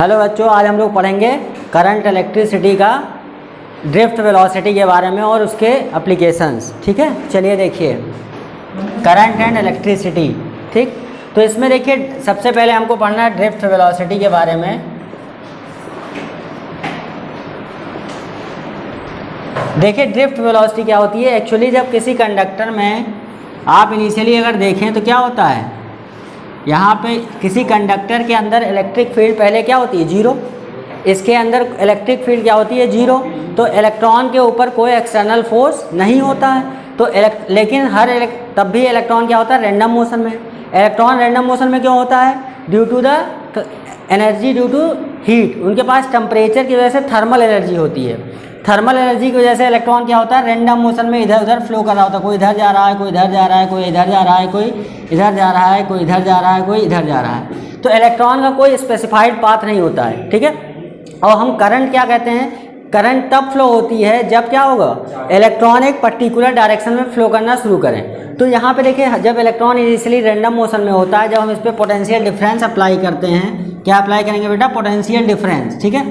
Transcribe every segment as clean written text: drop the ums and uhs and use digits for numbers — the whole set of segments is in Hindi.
हेलो बच्चों, आज हम लोग पढ़ेंगे करंट इलेक्ट्रिसिटी का ड्रिफ्ट वेलोसिटी के बारे में और उसके एप्लीकेशंस। ठीक है, चलिए देखिए करंट एंड इलेक्ट्रिसिटी। ठीक, तो इसमें देखिए सबसे पहले हमको पढ़ना है ड्रिफ्ट वेलोसिटी के बारे में। देखिए ड्रिफ्ट वेलोसिटी क्या होती है। एक्चुअली जब किसी कंडक्टर में आप इनिशियली अगर देखें तो क्या होता है, यहाँ पे किसी कंडक्टर के अंदर इलेक्ट्रिक फील्ड पहले क्या होती है, जीरो। इसके अंदर इलेक्ट्रिक फील्ड क्या होती है, जीरो। तो इलेक्ट्रॉन के ऊपर कोई एक्सटर्नल फोर्स नहीं होता है। तो लेकिन तब भी इलेक्ट्रॉन क्या होता है, रैंडम मोशन में। इलेक्ट्रॉन रैंडम मोशन में क्यों होता है, due to the energy due to heat. उनके पास टेम्परेचर की वजह से थर्मल एनर्जी होती है। थर्मल एनर्जी की वजह से इलेक्ट्रॉन क्या होता है, रैंडम मोशन में इधर उधर फ्लो कर रहा होता है। कोई इधर जा रहा है, कोई इधर जा रहा है, कोई इधर जा रहा है, कोई इधर जा रहा है, कोई इधर जा रहा है, कोई इधर जा रहा है। तो इलेक्ट्रॉन का कोई स्पेसिफाइड पाथ नहीं होता है। ठीक है, और हम करंट क्या कहते हैं, करंट तब फ्लो होती है जब क्या होगा, इलेक्ट्रॉन एक पर्टिकुलर डायरेक्शन में फ्लो करना शुरू करें। तो यहाँ पे देखिए जब इलेक्ट्रॉन इनिशियली रैंडम मोशन में होता है, जब हम इस पर पोटेंशियल डिफरेंस अप्लाई करते हैं, क्या अप्लाई करेंगे बेटा, पोटेंशियल डिफरेंस। ठीक है,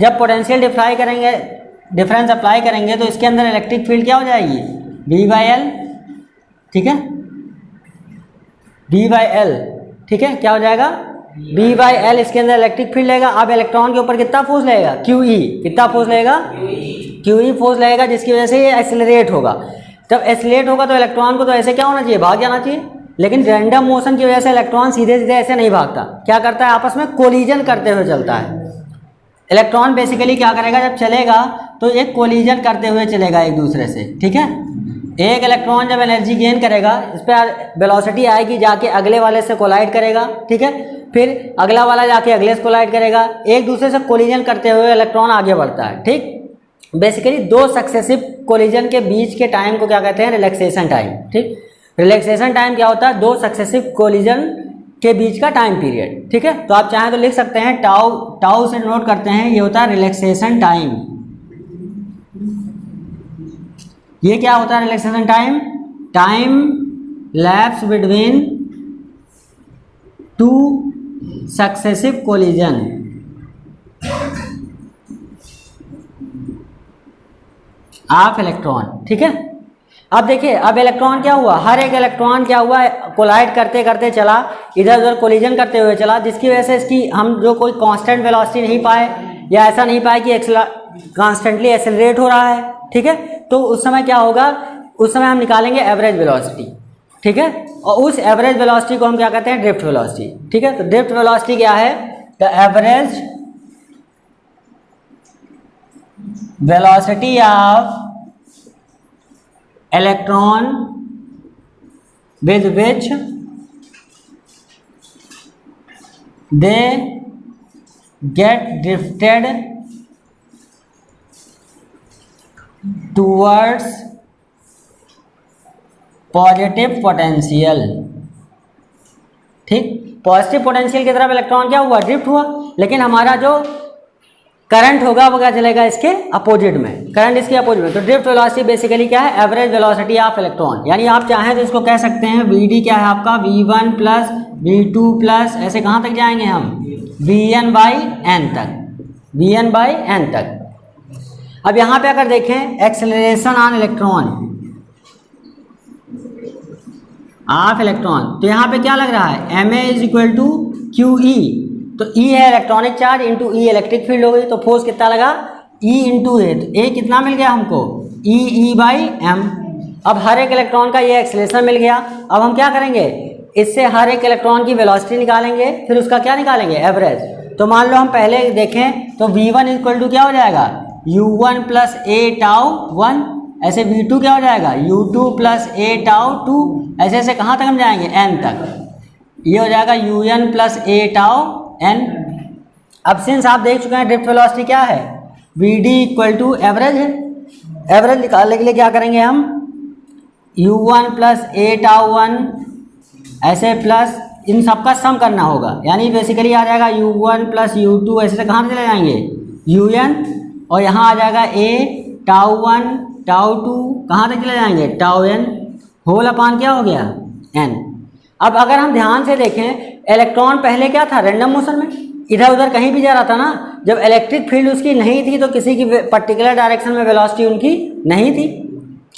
जब पोटेंशियल डिफरेंस अप्लाई करेंगे तो इसके अंदर इलेक्ट्रिक फील्ड क्या हो जाएगी, V/L। ठीक है, V/L। ठीक है, क्या हो जाएगा, V/L। इसके अंदर इलेक्ट्रिक फील्ड लगेगा। अब इलेक्ट्रॉन के ऊपर कितना फोर्स लगेगा, QE। कितना फोर्स लगेगा, QE फोर्स लगेगा, जिसकी वजह से ये एक्सेलरेट होगा। जब एक्सेलरेट होगा तो इलेक्ट्रॉन को तो ऐसे क्या होना चाहिए, भाग जाना चाहिए। लेकिन रैंडम मोशन की वजह से इलेक्ट्रॉन सीधे सीधे ऐसे नहीं भागता, क्या करता है, आपस में कोलिजन करते हुए चलता है। इलेक्ट्रॉन बेसिकली क्या करेगा, जब चलेगा तो एक कोलिजन करते हुए चलेगा एक दूसरे से। ठीक है, एक इलेक्ट्रॉन जब एनर्जी गेन करेगा, इस पर वेलोसिटी आएगी, जाके अगले वाले से कोलाइड करेगा। ठीक है, फिर अगला वाला जाके अगले से कोलाइड करेगा, एक दूसरे से कोलिजन करते हुए इलेक्ट्रॉन आगे बढ़ता है। ठीक, बेसिकली दो सक्सेसिव कोलिजन के बीच के टाइम को क्या कहते हैं, रिलैक्सेशन टाइम। ठीक, रिलैक्सेशन टाइम क्या होता है, दो सक्सेसिव कोलिजन के बीच का टाइम पीरियड। ठीक है, तो आप चाहें तो लिख सकते हैं टाउ से नोट करते हैं, ये होता है रिलैक्सेशन टाइम। ये क्या होता है, relaxation time, time lapse between two successive collision. Of electron. ठीक है, अब देखिए अब इलेक्ट्रॉन क्या हुआ, हर एक इलेक्ट्रॉन क्या हुआ, कोलाइड करते करते चला, इधर उधर कोलिजन करते हुए चला, जिसकी वजह से इसकी हम जो कोई कांस्टेंट वेलोसिटी नहीं पाए, या ऐसा नहीं पाए कि कॉन्स्टेंटली एक्सेलरेट हो रहा है। ठीक है, तो उस समय क्या होगा, उस समय हम निकालेंगे एवरेज वेलोसिटी। ठीक है, और उस एवरेज वेलोसिटी को हम क्या कहते हैं, ड्रिफ्ट वेलोसिटी। ठीक है, तो ड्रिफ्ट वेलोसिटी क्या है, the average velocity of electron with which they get drifted towards positive potential। ठीक, पॉजिटिव पोटेंशियल की तरफ इलेक्ट्रॉन क्या हुआ, ड्रिफ्ट हुआ। लेकिन हमारा जो करंट होगा वो क्या चलेगा, इसके अपोजिट में, करंट इसके अपोजिट में। तो ड्रिफ्ट वेलोसिटी बेसिकली क्या है, एवरेज वेलोसिटी ऑफ इलेक्ट्रॉन। यानी आप चाहें तो इसको कह सकते हैं VD क्या है आपका, V1 प्लस V2 प्लस, ऐसे कहाँ तक जाएंगे हम, Vn/n तक, Vn/n तक। अब यहाँ पे अगर देखें acceleration on electron of electron, तो यहाँ पे क्या लग रहा है, Ma = QE। तो E है electronic charge into E electric field हो गई, तो फोर्स कितना लगा, E इंटू A। तो A कितना मिल गया हमको, E/m। अब हर एक इलेक्ट्रॉन का ये एक्सेलरेशन मिल गया। अब हम क्या करेंगे, इससे हर एक इलेक्ट्रॉन की वेलोसिटी निकालेंगे, फिर उसका क्या निकालेंगे, एवरेज। तो मान लो हम पहले देखें तो V1 = क्या हो जाएगा, U1 + A/τ1। ऐसे V2 क्या हो जाएगा, U2 + A/τ2। ऐसे ऐसे कहाँ तक हम जाएंगे, n तक। ये हो जाएगा UN + A/τn। अब सिंस आप देख चुके हैं ड्रिफ्ट वेलोसिटी क्या है, VD = एवरेज है। एवरेज निकालने के लिए क्या करेंगे हम, U1 + A/τ1 ऐसे प्लस इन सब का सम करना होगा। यानी बेसिकली आ जाएगा U1 + U2, ऐसे कहाँ चले जाएंगे, UN, और यहाँ आ जाएगा A/τ1 τ2, कहाँ तक चले जाएंगे, τn होल अपान क्या हो गया, n। अब अगर हम ध्यान से देखें इलेक्ट्रॉन पहले क्या था, रैंडम मोशन में, इधर उधर कहीं भी जा रहा था ना। जब इलेक्ट्रिक फील्ड उसकी नहीं थी तो किसी की पर्टिकुलर डायरेक्शन में वेलोसिटी उनकी नहीं थी।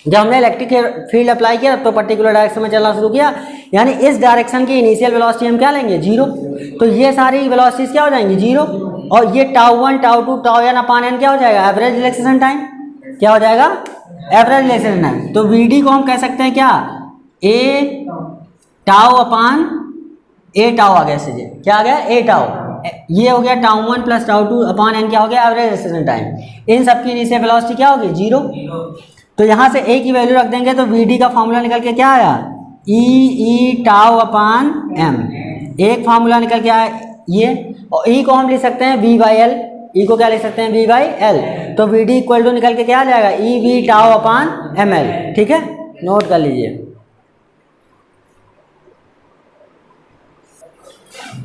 जब हमने इलेक्ट्रिक फील्ड अप्लाई किया तो पर्टिकुलर डायरेक्शन में चलना शुरू किया, यानी इस डायरेक्शन की इनिशियल वेलोसिटी हम क्या लेंगे, जीरो। तो ये सारी वेलोसिटीज क्या हो जाएंगी, जीरो। और ये टाउ 1 टाउ 2 टाउ n अपान n क्या हो जाएगा, एवरेज रिलैक्सेशन टाइम। क्या हो जाएगा, एवरेज रिलैक्सेशन टाइम। तो वी को हम कह सकते हैं क्या, ए टाउ अपान ए टाउ आ गया इससे, क्या आ गया, ए टाउ। ये हो गया टाउ 1 प्लस टाउ 2 अपान n क्या हो गया, एवरेज रिलैक्सेशन टाइम। इन सबकी इनिशियल वेलोसिटी क्या होगी, जीरो। तो यहाँ से ए की वैल्यू रख देंगे तो वी का फॉर्मूला निकल के क्या आया, ई टाउ अपान एम। एक फार्मूला निकल के आया ये, और ई को हम लिख सकते हैं वी बाई एल। ई को क्या लिख सकते हैं, वी बाई एल। तो वी डी इक्वल टू निकल के क्या आ जाएगा, ई V tau upon M L. ठीक है, नोट कर लीजिए।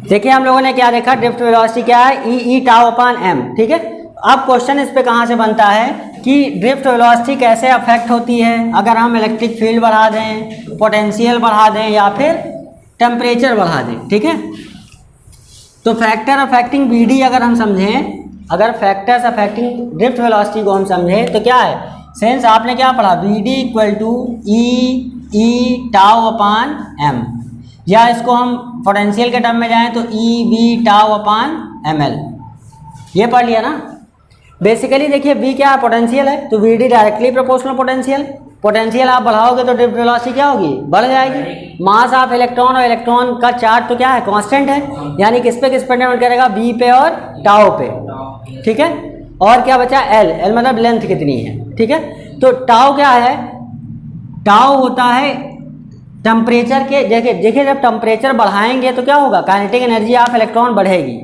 देखिए हम लोगों ने क्या देखा, ड्रिफ्ट वेलोसिटी क्या है, ई टाउ अपान एम। ठीक है, अब क्वेश्चन इस पे कहाँ से बनता है कि ड्रिफ्ट वेलोसिटी कैसे अफेक्ट होती है अगर हम इलेक्ट्रिक फील्ड बढ़ा दें, पोटेंशियल बढ़ा दें या फिर टेम्परेचर बढ़ा दें। ठीक है, तो फैक्टर अफेक्टिंग वी अगर हम समझें, अगर फैक्टर्स अफेक्टिंग ड्रिफ्ट वेलोसिटी को हम समझें तो क्या है, सेंस आपने क्या पढ़ा, V D equal to E tau upon M, या इसको हम पोटेंशियल के टर्म में जाएं तो E V tau upon M L, ये पढ़ लिया ना। बेसिकली देखिए वी क्या है, पोटेंशियल है, तो V D directly proportional potential. Potential आप बढ़ाओगे तो ड्रिफ्ट वेलोसिटी क्या होगी, बढ़ जाएगी। मास ऑफ इलेक्ट्रॉन और इलेक्ट्रॉन का चार्ज तो क्या है, कांस्टेंट है, यानी किस पे डिपेंड करेगा, वी पे और टाउ पे। ठीक है, और क्या बचा, एल। एल मतलब लेंथ कितनी है। ठीक है, तो टाउ क्या है, टाउ होता है टेम्परेचर के, देखिए जब टेम्परेचर बढ़ाएंगे तो क्या होगा, काइनेटिक एनर्जी ऑफ इलेक्ट्रॉन बढ़ेगी।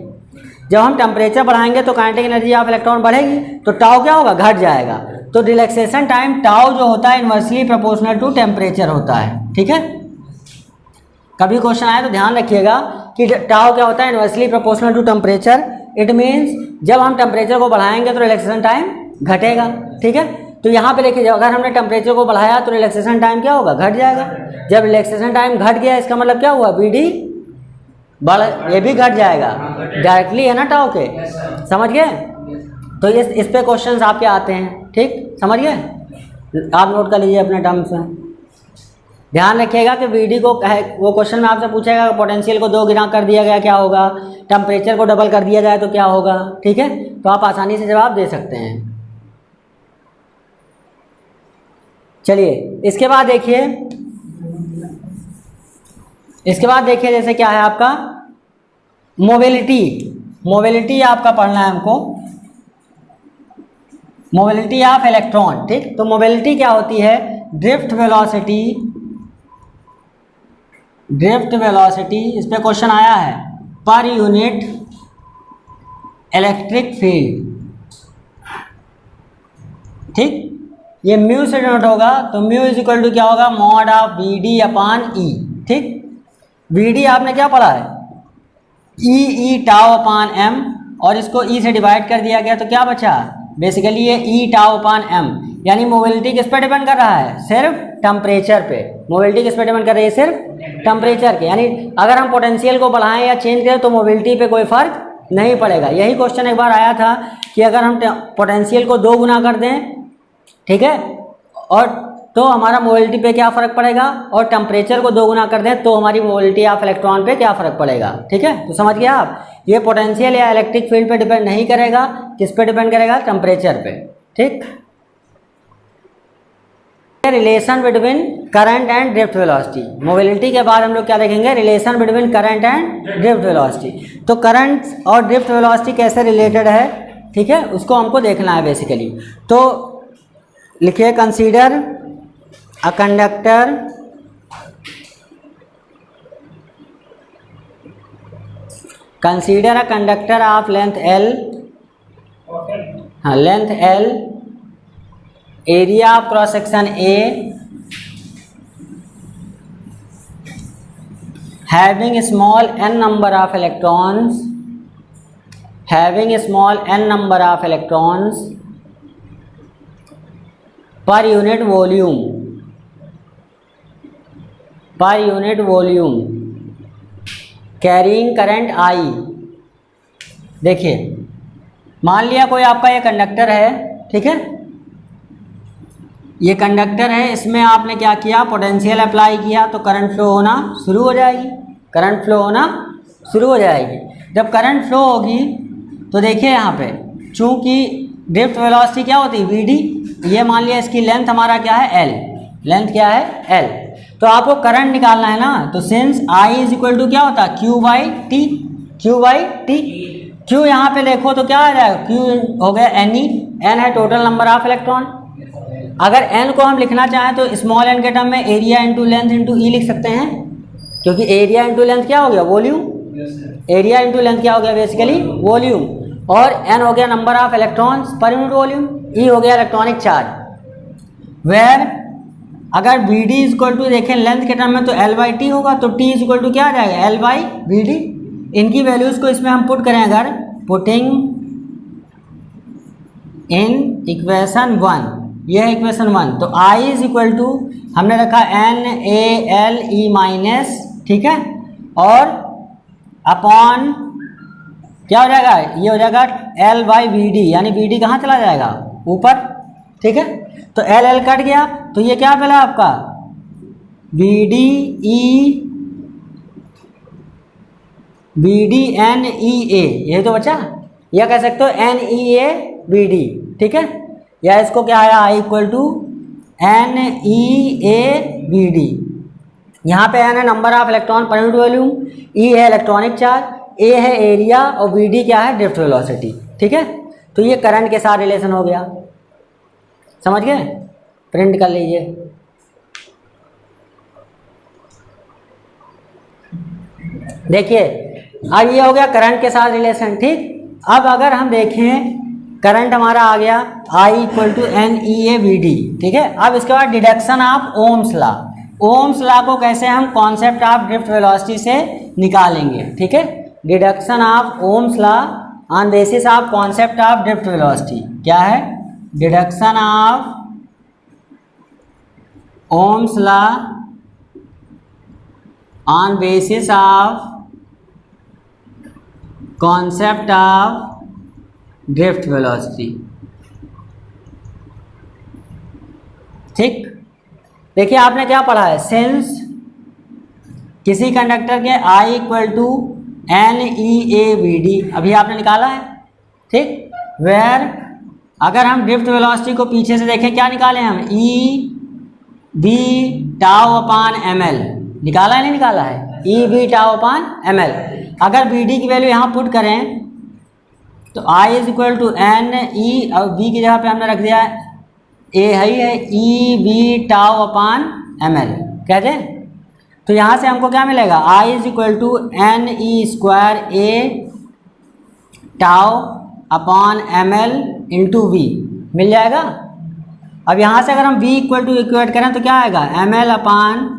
जब हम टेम्परेचर बढ़ाएंगे तो काइनेटिक एनर्जी ऑफ इलेक्ट्रॉन बढ़ेगी, तो टाउ क्या होगा, घट जाएगा। तो रिलैक्सेशन टाइम टाउ जो होता है इनवर्सली प्रोपोर्शनल टू टेम्परेचर होता है। ठीक है, कभी क्वेश्चन आए तो ध्यान रखिएगा कि टाउ क्या होता है, inversely proportional to temperature. It means जब हम टेम्परेचर को बढ़ाएंगे तो रिलैक्सेशन टाइम घटेगा। ठीक है, तो यहाँ पे देखिए अगर हमने टेम्परेचर को बढ़ाया तो रिलैक्सेशन टाइम क्या होगा, घट जाएगा। जब रिलैक्सेशन टाइम घट गया इसका मतलब क्या हुआ, वी डी बढ़, ये भी घट जाएगा, डायरेक्टली है ना टाउ के, समझ गए। तो इस पे क्वेश्चंस आपके आते हैं। ठीक, समझ गए, आप नोट कर लीजिए अपने टर्म्स में। ध्यान रखिएगा कि वी डी को वो क्वेश्चन में आपसे पूछेगा पोटेंशियल को 2 गुना कर दिया गया क्या होगा, टेम्परेचर को डबल कर दिया जाए तो क्या होगा। ठीक है, तो आप आसानी से जवाब दे सकते हैं। चलिए इसके बाद देखिए, जैसे क्या है आपका मोबिलिटी। मोबिलिटी आपका पढ़ना है हमको, मोबिलिटी ऑफ इलेक्ट्रॉन। ठीक, तो मोबिलिटी क्या होती है, ड्रिफ्ट वेलोसिटी, इस पे क्वेश्चन आया है, पर यूनिट इलेक्ट्रिक फील्ड। ठीक, ये म्यू से डिनोट होगा, तो म्यू इज इक्वल टू क्या होगा, मॉड ऑफ वी डी अपान ई। ठीक, वी डी आपने क्या पढ़ा है, ई टाउ अपान एम, और इसको ई से डिवाइड कर दिया गया तो क्या बचा, बेसिकली ये ई टाउ अपान एम। यानी मोबिलिटी किस पे डिपेंड कर रहा है, सिर्फ टेम्परेचर पे। मोबिलिटी किस पे डिपेंड कर रही है, सिर्फ टेम्परेचर के। यानी अगर हम पोटेंशियल को बढ़ाएं या चेंज करें तो मोबिलिटी पे कोई फर्क नहीं पड़ेगा। यही क्वेश्चन एक बार आया था कि अगर हम पोटेंशियल को 2 गुना कर दें, ठीक है, और तो हमारा मोबिलिटी पे क्या फ़र्क पड़ेगा, और टेम्परेचर को 2 गुना कर दें तो हमारी मोबिलिटी ऑफ इलेक्ट्रॉन पे क्या फ़र्क पड़ेगा। ठीक है, तो समझ गए आप, ये पोटेंशियल या इलेक्ट्रिक फील्ड पे डिपेंड नहीं करेगा, किस पे डिपेंड करेगा, टेम्परेचर पे। ठीक, relation between current and drift velocity. Mobility के बाद हम लोग क्या देखेंगे, relation between current and drift velocity. तो करंट और ड्रिफ्ट वेलोसिटी कैसे रिलेटेड है, ठीक है, उसको हमको देखना है बेसिकली। तो लिखिए, consider a conductor of length L, हाँ length L, area of cross section A, having small n number of electrons, per unit volume, carrying current I, देखिए मान लिया कोई आपका ये कंडक्टर है, ठीक है, ये कंडक्टर है, इसमें आपने क्या किया, पोटेंशियल अप्लाई किया तो करंट फ्लो होना शुरू हो जाएगी, करंट फ्लो होना शुरू हो जाएगी। जब करंट फ्लो होगी तो देखिए यहाँ पे चूँकि ड्रिफ्ट वेलोसिटी क्या होती है वीडी, ये मान लिया इसकी लेंथ हमारा क्या है एल, लेंथ क्या है एल, तो आपको करंट निकालना है ना, तो since I is equal to क्या होता है Q by T, Q by T, Q यहाँ पे देखो तो क्या आ जाएगा, क्यू हो गया एन ई, एन है टोटल नंबर ऑफ इलेक्ट्रॉन। अगर एन को हम लिखना चाहें तो स्मॉल एन के टर्म में एरिया इंटू लेंथ इंटू ई लिख सकते हैं, क्योंकि एरिया इंटू लेंथ क्या हो गया वॉल्यूम, एरिया इंटू लेंथ क्या हो गया बेसिकली वॉल्यूम, और एन हो गया number of electrons per unit volume, e हो गया इलेक्ट्रॉनिक चार्ज। वेयर अगर b d is equal to देखें लेंथ के टर्म में तो एल बाई टी होगा, तो टी इज इक्वल टू क्या आ जाएगा एल बाई बी डी। इनकी वैल्यूज को इसमें हम पुट करें, अगर पुटिंग इन इक्वेशन 1, यह है इक्वेशन 1, तो आई इज इक्वल टू हमने रखा N A L E minus, ठीक है, और अपॉन क्या हो जाएगा, ये हो जाएगा एल बाई बी डी, यानी बी डी कहाँ चला जाएगा ऊपर, ठीक है, तो एल एल कट गया तो ये क्या मिला आपका b d e, b d n e a, ये तो बचा, या कह सकते हो n e a b d, ठीक है, या इसको क्या आया I equal to n e a b d. यहाँ पे एन है number of electron per unit volume, e है इलेक्ट्रॉनिक चार्ज, ए है एरिया और बी डी क्या है ड्रिफ्ट वेलोसिटी, ठीक है। तो ये करंट के साथ रिलेशन हो गया, समझ गए, प्रिंट कर लीजिए। देखिए अब ये हो गया करंट के साथ रिलेशन, ठीक। अब अगर हम देखें करंट हमारा आ गया I equal to n e a b d, ठीक है। अब इसके बाद deduction of Ohm's law, Ohm's law को कैसे हम कॉन्सेप्ट ऑफ ड्रिफ्ट वेलोसिटी से निकालेंगे, ठीक है। Deduction of Ohm's law on basis of concept of drift velocity क्या है, deduction of Ohm's law on basis of concept of drift velocity, ठीक। देखिए आपने क्या पढ़ा है, सिंस किसी कंडक्टर के I equal to n e a b d अभी आपने निकाला है, ठीक। वेयर अगर हम ड्रिफ्ट वेलोसिटी को पीछे से देखें क्या निकाले हम, e b tau upon M l निकाला है, नहीं निकाला है, e b tau upon M l. अगर बी डी की वैल्यू यहाँ पुट करें तो I is equal to n e, और बी की जगह पे हमने रख दिया ए है e b tau upon M l, कह दें तो यहाँ से हमको क्या मिलेगा, I is equal to n E square A tau upon M l into v मिल जाएगा। अब यहाँ से अगर हम v इक्वल टू इक्वेट करें तो क्या आएगा, एम एल अपान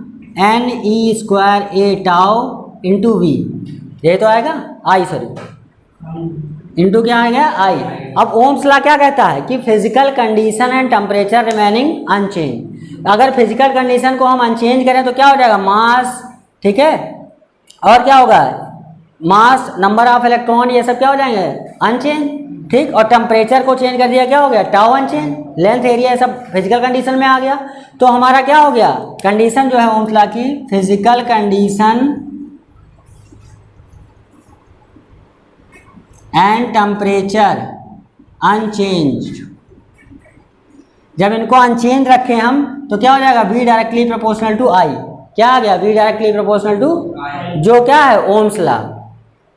एन ई स्क्वायर ए टाउ इंटू वी, ये तो आएगा आई, सॉरी इंटू क्या आएगा आई। अब ओम्स लॉ क्या कहता है कि physical condition and temperature remaining unchanged, अगर फिजिकल कंडीशन को हम अनचेंज करें तो क्या हो जाएगा मास, ठीक है, और क्या होगा मास नंबर ऑफ इलेक्ट्रॉन ये सब क्या हो जाएंगे अनचेंज, ठीक। और टेम्परेचर को चेंज कर दिया क्या हो गया टाउ अनचेंज, लेंथ एरिया सब फिजिकल कंडीशन में आ गया। तो हमारा क्या हो गया कंडीशन जो है ओम्स लॉ की, physical condition and temperature unchanged. जब इनको अनचेंज रखें हम तो क्या हो जाएगा v डायरेक्टली प्रोपोर्शनल टू आई, क्या आ गया v डायरेक्टली प्रोपोर्शनल टू, जो क्या है ओम्स लॉ,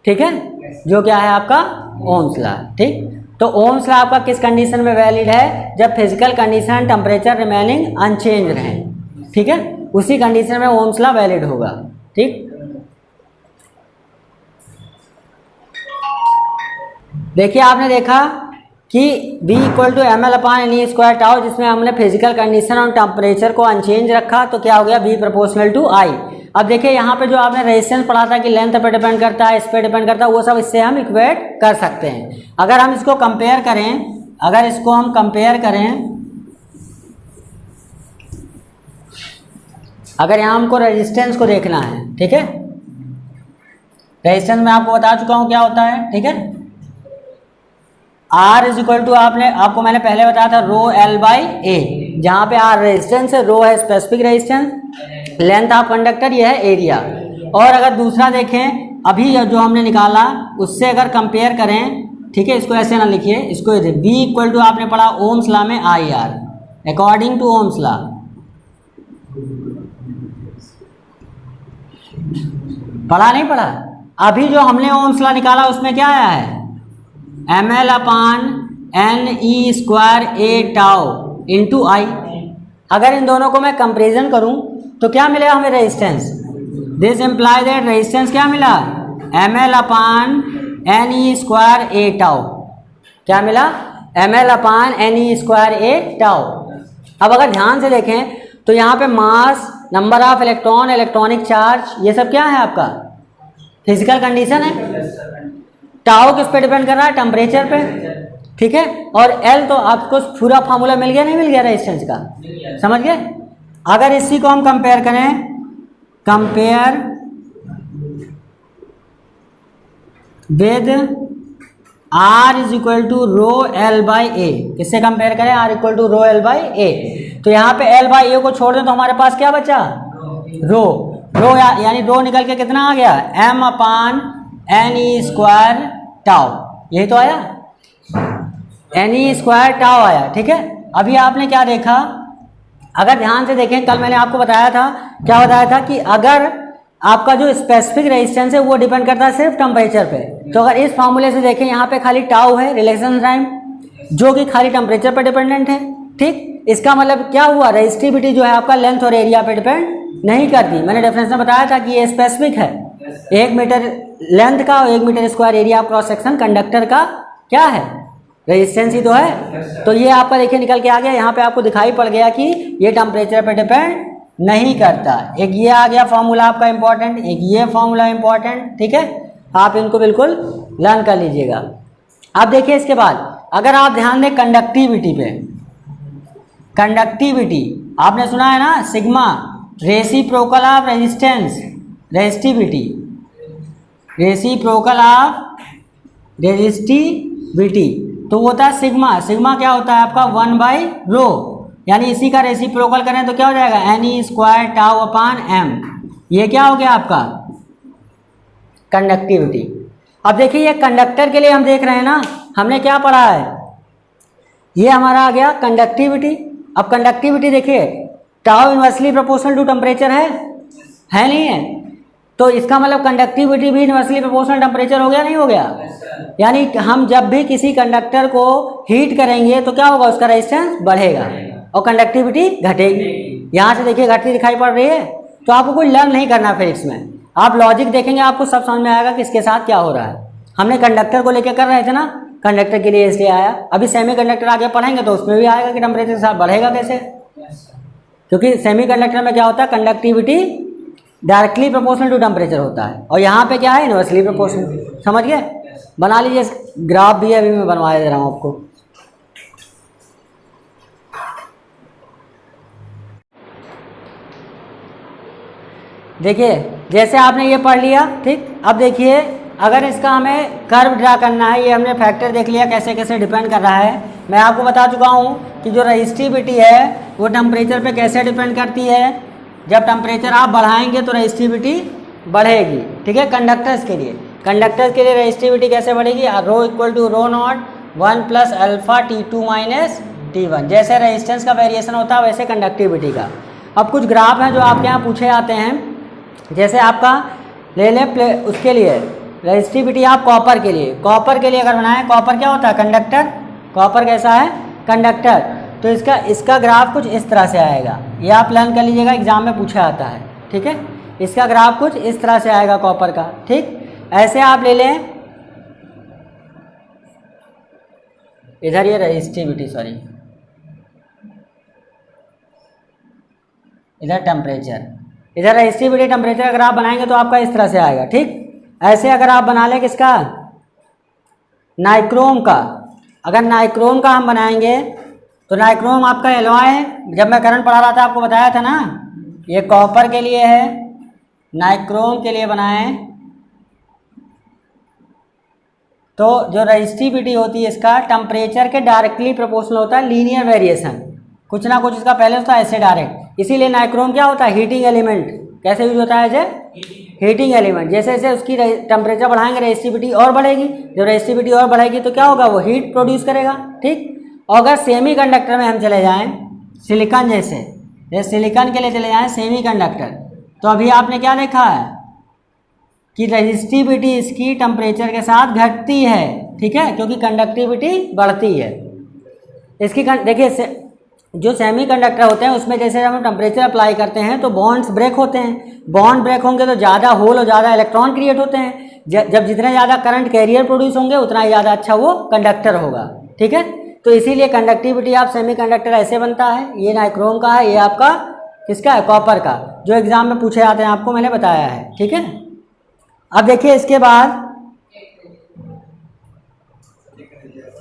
ठीक है, जो क्या है आपका ओम्स लॉ, ठीक। तो ओम्स लॉ आपका किस कंडीशन में वैलिड है, जब physical condition temperature remaining unchanged रहे, ठीक है, उसी कंडीशन में ओम्स लॉ वैलिड होगा, ठीक। देखिए आपने देखा कि v equal to M L upon N E square tau, जिसमें हमने फिजिकल कंडीशन और टेम्परेचर को अनचेंज रखा तो क्या हो गया v प्रोपोर्शनल टू आई। अब देखिए यहाँ पे जो आपने रेजिस्टेंस पढ़ा था कि लेंथ पे डिपेंड करता है, इस पे डिपेंड करता है, वो सब इससे हम इक्वेट कर सकते हैं। अगर हम इसको कंपेयर करें, अगर इसको हम कंपेयर करें, अगर यहाँ हमको रेजिस्टेंस को देखना है, ठीक है, रेजिस्टेंस में आपको बता चुका हूँ क्या होता है, ठीक है। R इज इक्वल टू आपको मैंने पहले बताया था रो L बाई ए, जहाँ पे R रेजिस्टेंस है, रो है specific resistance, length of conductor ये है एरिया। और अगर दूसरा देखें अभी जो हमने निकाला उससे अगर कंपेयर करें, ठीक है, इसको ऐसे ना लिखिए, इसको V इक्वल टू आपने पढ़ा ओम्स लॉ में IR, according to Ohm's law, पढ़ा नहीं पढ़ा? अभी जो हमने ओम्स लॉ निकाला उसमें क्या आया है, ml अपान NE स्क्वायर ए टाउ इंटू आई। अगर इन दोनों को मैं कंपेरिजन करूं तो क्या मिलेगा हमें resistance, this imply that resistance क्या मिला, ml अपान NE स्क्वायर ए टाउ, क्या मिला, ml अपान NE स्क्वायर ए टाउ। अब अगर ध्यान से देखें तो यहाँ पे mass, number of electron, electronic charge, ये सब क्या है आपका फिजिकल कंडीशन है। टाउ किस पे डिपेंड कर रहा है, टेम्परेचर पे, ठीक है। और एल तो आपको पूरा फार्मूला मिल गया, नहीं मिल गया रेजिस्टेंस का, समझ गए। अगर इसी को हम कंपेयर करें, compare with R is equal to rho L by a, किससे कंपेयर करें, R equal to rho L by a, तो यहाँ पे L बाई ए को छोड़ दें तो हमारे पास क्या बचा, रो यानी रो निकल के कितना आ गया, M अपान NE स्क्वायर टाउ, यही तो आया, NE स्क्वायर टाउ आया, ठीक है। अभी आपने क्या देखा, अगर ध्यान से देखें, कल मैंने आपको बताया था, क्या बताया था कि अगर आपका जो स्पेसिफिक रेजिस्टेंस है वो डिपेंड करता है सिर्फ टेम्परेचर पे, तो अगर इस फार्मूले से देखें यहाँ पे खाली टाउ है रिलेशन टाइम, जो कि खाली टेम्परेचर पर डिपेंडेंट है, ठीक। इसका मतलब क्या हुआ, रेजिस्टिविटी जो है आपका लेंथ और एरिया पे डिपेंड नहीं करती। मैंने डेफिनेशन में बताया था कि ये स्पेसिफिक है, 1 मीटर लेंथ का और 1 metre square area of cross section conductor का क्या है, रेजिस्टेंस ही तो है। तो ये आपका देखिए निकल के आ गया, यहाँ पे आपको दिखाई पड़ गया कि ये टेम्परेचर पे डिपेंड नहीं करता। एक ये आ गया फॉर्मूला आपका इंपॉर्टेंट, एक ये फॉर्मूला इंपॉर्टेंट, ठीक है, आप इनको बिल्कुल लर्न कर लीजिएगा। अब देखिए इसके बाद अगर आप ध्यान दें कंडक्टिविटी पे, कंडक्टिविटी आपने सुना है ना, sigma reciprocal of resistance, resistivity, reciprocal of resistivity, तो वो होता है सिग्मा। सिग्मा क्या होता है आपका 1 बाई रो, यानी इसी का रेसिप्रोकल करें तो क्या हो जाएगा, NE square tau upon M, ये क्या हो गया आपका कंडक्टिविटी। अब देखिए ये कंडक्टर के लिए हम देख रहे हैं ना, हमने क्या पढ़ा है, ये हमारा आ गया कंडक्टिविटी। अब कंडक्टिविटी देखिए tau inversely proportional to temperature है नहीं है, तो इसका मतलब कंडक्टिविटी भी इनवर्सली प्रोपोर्शनल टेम्परेचर हो गया, नहीं हो गया। यानी हम जब भी किसी कंडक्टर को हीट करेंगे तो क्या होगा, उसका रेजिस्टेंस बढ़ेगा और कंडक्टिविटी घटेगी। यहाँ से देखिए घटती दिखाई पड़ रही है, तो आपको कोई लर्न नहीं करना फिजिक्स में, आप लॉजिक देखेंगे आपको सब समझ में आएगा कि इसके साथ क्या हो रहा है। हमने कंडक्टर को लेकर कर रहे थे ना, कंडक्टर के लिए इसलिए आया, अभी सेमी कंडक्टर आगे पढ़ेंगे तो उसमें भी आएगा कि टेम्परेचर के साथ बढ़ेगा कैसे, क्योंकि सेमी कंडक्टर में क्या होता है, conductivity directly proportional to temperature होता है, और यहाँ पे क्या है, इनवर्सली प्रोपोर्शनल। समझ गए, बना लीजिए, ग्राफ भी अभी मैं बनवा दे रहा हूँ आपको। देखिए जैसे आपने ये पढ़ लिया, ठीक। अब देखिए अगर इसका हमें कर्व ड्रा करना है, ये हमने फैक्टर देख लिया कैसे कैसे डिपेंड कर रहा है। मैं आपको बता चुका हूँ कि जो रेजिस्टिविटी है वो टेम्परेचर पे कैसे डिपेंड करती है, जब टेम्परेचर आप बढ़ाएंगे तो रेजिस्टिविटी बढ़ेगी, ठीक है। कंडक्टर्स के लिए रेजिस्टिविटी कैसे बढ़ेगी, rho equal to rho naught 1 plus alpha T2 minus T1, जैसे रेजिस्टेंस का वेरिएशन होता है वैसे कंडक्टिविटी का। अब कुछ ग्राफ हैं जो आपके यहाँ पूछे जाते हैं, जैसे आपका ले लें उसके लिए रेजिस्टिविटी आप कॉपर के लिए अगर बनाएं, कॉपर क्या होता है, कंडक्टर, कॉपर कैसा है, कंडक्टर, तो इसका ग्राफ कुछ इस तरह से आएगा, ये आप लर्न कर लीजिएगा, एग्जाम में पूछा जाता है, ठीक है। इसका ग्राफ कुछ इस तरह से आएगा कॉपर का, ठीक। ऐसे आप ले लें, इधर ये रेजिस्टिविटी, सॉरी इधर टेम्परेचर, इधर रेजिस्टिविटी टेम्परेचर अगर आप बनाएंगे तो आपका इस तरह से आएगा, ठीक। ऐसे अगर आप बना लें किसका, नाइक्रोम का, अगर नाइक्रोम का हम बनाएंगे तो नाइक्रोम आपका एलॉय है, जब मैं करंट पढ़ा रहा था आपको बताया था ना, ये कॉपर के लिए है, नाइक्रोम के लिए बनाएं तो जो रेजिस्टिविटी होती है इसका टेम्परेचर के डायरेक्टली प्रोपोर्शनल होता है लीनियर वेरिएशन, कुछ ना कुछ इसका पहले होता है ऐसे डायरेक्ट। इसीलिए नाइक्रोम क्या होता है, हीटिंग एलिमेंट। कैसे यूज होता है एज हीटिंग एलिमेंट। जैसे जैसे उसकी टेम्परेचर बढ़ाएंगे रेजिस्टिविटी और बढ़ेगी, जब रेजिस्टिविटी और बढ़ेगी तो क्या होगा, वो हीट प्रोड्यूस करेगा। ठीक। और अगर सेमी कंडक्टर में हम चले जाएँ, सिलिकॉन जैसे सिलिकॉन के लिए चले जाएँ सेमी कंडक्टर, तो अभी आपने क्या देखा है कि रेजिस्टिविटी इसकी टेम्परेचर के साथ घटती है। ठीक है, क्योंकि कंडक्टिविटी बढ़ती है इसकी। देखिए जो सेमी कंडक्टर होते हैं उसमें जैसे हम टेम्परेचर अप्लाई करते हैं तो बॉन्ड्स ब्रेक होते हैं। बॉन्ड ब्रेक होंगे तो ज़्यादा होल और ज़्यादा इलेक्ट्रॉन क्रिएट होते हैं। जब जितने ज़्यादा करंट कैरियर प्रोड्यूस होंगे उतना ही ज़्यादा अच्छा वो कंडक्टर होगा। ठीक है, तो इसीलिए कंडक्टिविटी आप सेमी कंडक्टर ऐसे बनता है। ये नाइक्रोम का है, ये आपका किसका है, कॉपर का, जो एग्जाम में पूछे जाते हैं आपको मैंने बताया है। ठीक है, अब देखिए इसके बाद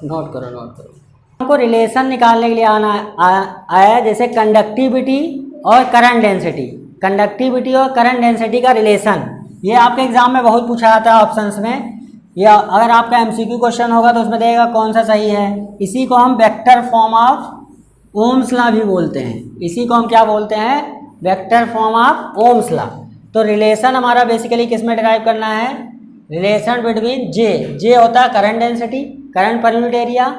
नोट करो हमको रिलेशन निकालने के लिए आया जैसे कंडक्टिविटी और करंट डेंसिटी। कंडक्टिविटी और करंट डेंसिटी का रिलेशन, ये आपके एग्जाम में बहुत पूछा जाता है ऑप्शंस में, या अगर आपका एमसीक्यू क्वेश्चन होगा तो उसमें देगा कौन सा सही है। इसी को हम vector form of Ohm's law भी बोलते हैं। इसी को हम क्या बोलते हैं, vector form of Ohm's law. तो रिलेशन हमारा बेसिकली किस में डिराइव करना है, रिलेशन बिटवीन जे होता है current density, current per unit area,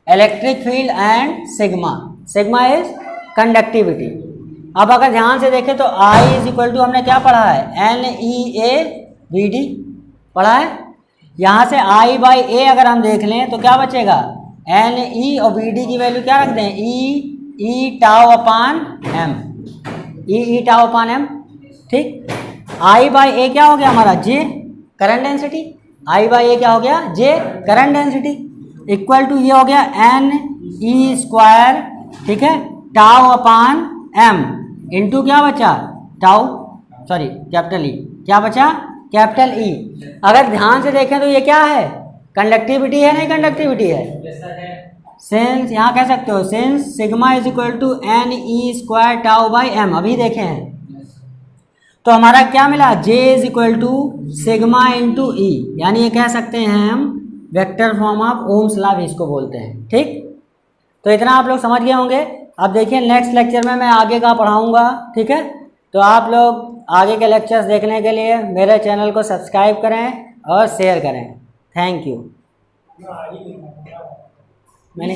electric field and sigma is conductivity. अब अगर ध्यान से देखें तो I इज इक्वल टू हमने क्या पढ़ा है, NEAVD पढ़ा है। यहाँ से I बाई A अगर हम देख लें तो क्या बचेगा, NE और VD की वैल्यू क्या रख दें, E tau upon M, E tau upon M। ठीक, I बाई A क्या हो गया हमारा, J current density, I by A क्या हो गया, J current density, equal to ये हो गया NE स्क्वायर। ठीक है, टाउ अपान M इंटू क्या बचा, टाउ सॉरी कैपिटल E, क्या बचा कैपिटल E। अगर ध्यान से देखें तो ये क्या है, कंडक्टिविटी है, नहीं कंडक्टिविटी है। सिंस यहाँ कह सकते हो since sigma is equal to NE square tau by M, अभी देखे हैं तो हमारा क्या मिला, J इज इक्वल टू सिग्मा इंटू E, यानी ये कह सकते हैं हम vector form of Ohm's law भी इसको बोलते हैं। ठीक, तो इतना आप लोग समझ गए होंगे। अब देखिए नेक्स्ट लेक्चर में मैं आगे का पढ़ाऊंगा। ठीक है, तो आप लोग आगे के लेक्चर्स देखने के लिए मेरे चैनल को सब्सक्राइब करें और शेयर करें। Thank you. मैंने